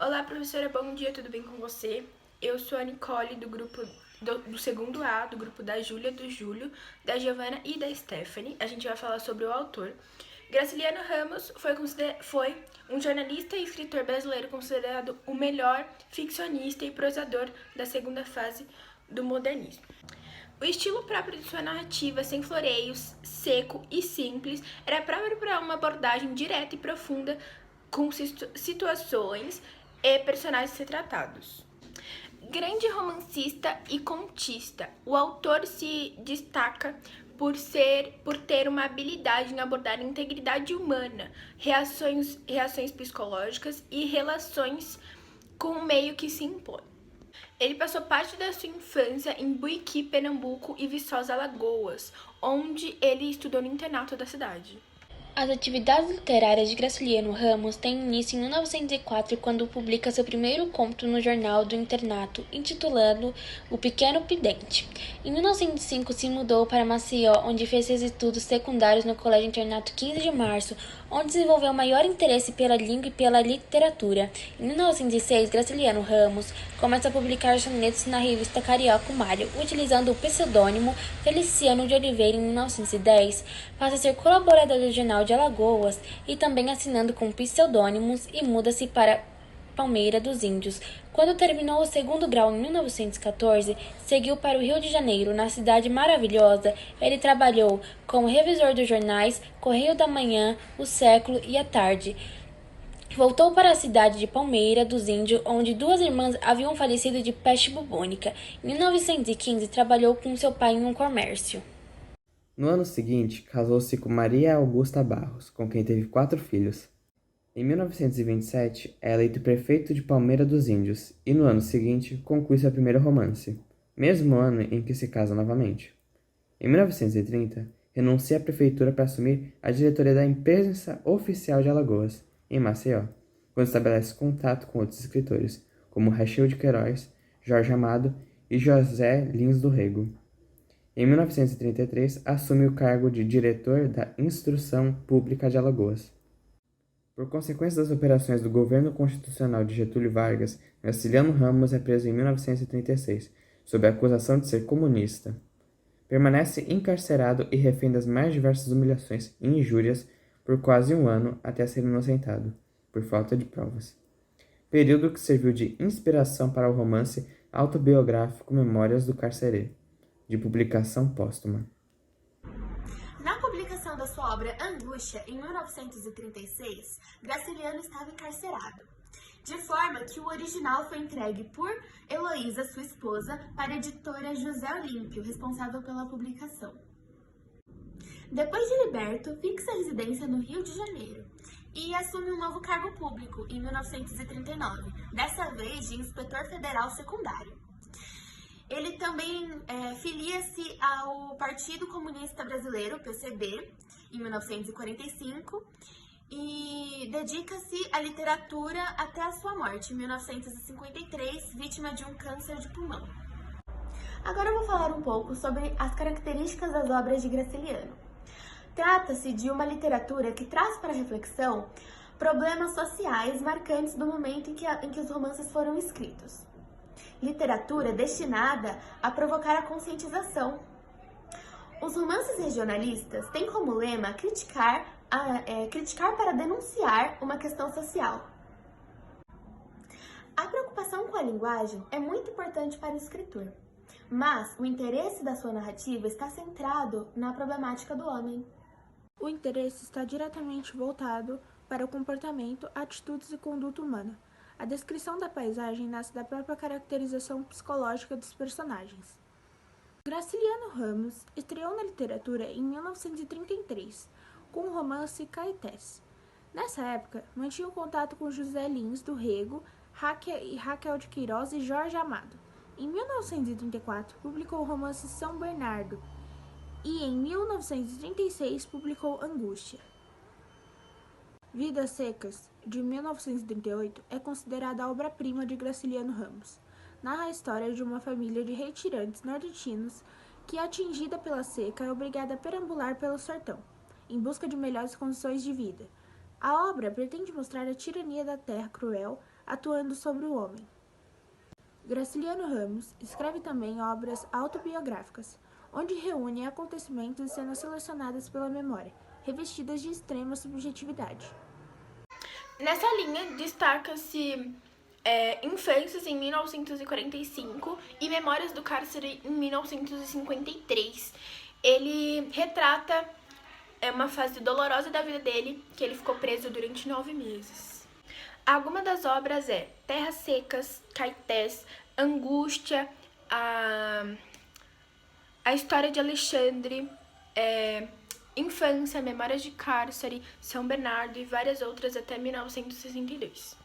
Olá, professora, bom dia, tudo bem com você? Eu sou a Nicole, do grupo do segundo A, do grupo da Júlia, do Júlio, da Giovana e da Stephanie. A gente vai falar sobre o autor. Graciliano Ramos foi um jornalista e escritor brasileiro considerado o melhor ficcionista e prosador da segunda fase do modernismo. O estilo próprio de sua narrativa, sem floreios, seco e simples, era próprio para uma abordagem direta e profunda com situações e personagens retratados. Grande romancista e contista, o autor se destaca por ter uma habilidade em abordar a integridade humana, reações psicológicas e relações com o meio que se impõe. Ele passou parte da sua infância em Buiqui, Pernambuco e Viçosa, Alagoas, onde ele estudou no internato da cidade. As atividades literárias de Graciliano Ramos têm início em 1904, quando publica seu primeiro conto no jornal do internato, intitulado O Pequeno Vidente. Em 1905, se mudou para Maceió, onde fez seus estudos secundários no Colégio Internato 15 de Março, onde desenvolveu maior interesse pela língua e pela literatura. Em 1906, Graciliano Ramos começa a publicar sonetos na revista Carioca Mário, utilizando o pseudônimo Feliciano de Oliveira. Em 1910, passa a ser colaborador do Jornal de Alagoas e também assinando com pseudônimos e muda-se para Palmeira dos Índios. Quando terminou o segundo grau em 1914, seguiu para o Rio de Janeiro. Na Cidade Maravilhosa, ele trabalhou como revisor dos jornais Correio da Manhã, O Século e A Tarde. Voltou para a cidade de Palmeira dos Índios, onde duas irmãs haviam falecido de peste bubônica. Em 1915, trabalhou com seu pai em um comércio. No ano seguinte, casou-se com Maria Augusta Barros, com quem teve 4 filhos. Em 1927, é eleito prefeito de Palmeira dos Índios e, no ano seguinte, conclui seu primeiro romance, mesmo ano em que se casa novamente. Em 1930, renuncia à prefeitura para assumir a diretoria da Imprensa Oficial de Alagoas, em Maceió, quando estabelece contato com outros escritores, como Rachel de Queiroz, Jorge Amado e José Lins do Rego. Em 1933, assume o cargo de diretor da Instrução Pública de Alagoas. Por consequência das operações do governo constitucional de Getúlio Vargas, Graciliano Ramos é preso em 1936, sob a acusação de ser comunista. Permanece encarcerado e refém das mais diversas humilhações e injúrias por quase um ano até ser inocentado, por falta de provas. Período que serviu de inspiração para o romance autobiográfico Memórias do Carcerê, de publicação póstuma. Na publicação da sua obra Angústia, em 1936, Graciliano estava encarcerado, de forma que o original foi entregue por Heloísa, sua esposa, para a editora José Olímpio, responsável pela publicação. Depois de liberto, fixa a residência no Rio de Janeiro e assume um novo cargo público em 1939, dessa vez de inspetor federal secundário. Ele também filia-se ao Partido Comunista Brasileiro, PCB, em 1945, e dedica-se à literatura até a sua morte, em 1953, vítima de um câncer de pulmão. Agora eu vou falar um pouco sobre as características das obras de Graciliano. Trata-se de uma literatura que traz para reflexão problemas sociais marcantes do momento em que os romances foram escritos. Literatura destinada a provocar a conscientização. Os romances regionalistas têm como lema criticar para denunciar uma questão social. A preocupação com a linguagem é muito importante para o escritor, mas o interesse da sua narrativa está centrado na problemática do homem. O interesse está diretamente voltado para o comportamento, atitudes e conduta humana. A descrição da paisagem nasce da própria caracterização psicológica dos personagens. Graciliano Ramos estreou na literatura em 1933, com o romance Caetés. Nessa época, mantinha um contato com José Lins do Rego, Raquel de Queiroz e Jorge Amado. Em 1934, publicou o romance São Bernardo e, em 1936, publicou Angústia. Vidas Secas, de 1938, é considerada a obra-prima de Graciliano Ramos. Narra a história de uma família de retirantes nordestinos que, atingida pela seca, é obrigada a perambular pelo sertão, em busca de melhores condições de vida. A obra pretende mostrar a tirania da terra cruel, atuando sobre o homem. Graciliano Ramos escreve também obras autobiográficas, onde reúne acontecimentos e cenas selecionadas pela memória, revestidas de extrema subjetividade. Nessa linha, destaca-se Infâncias em 1945 e Memórias do Cárcere em 1953. Ele retrata uma fase dolorosa da vida dele, que ele ficou preso durante 9 meses. Algumas das obras Terras Secas, Caetés, Angústia, a História de Alexandre, Infância, Memórias de Cárcere, São Bernardo e várias outras até 1962.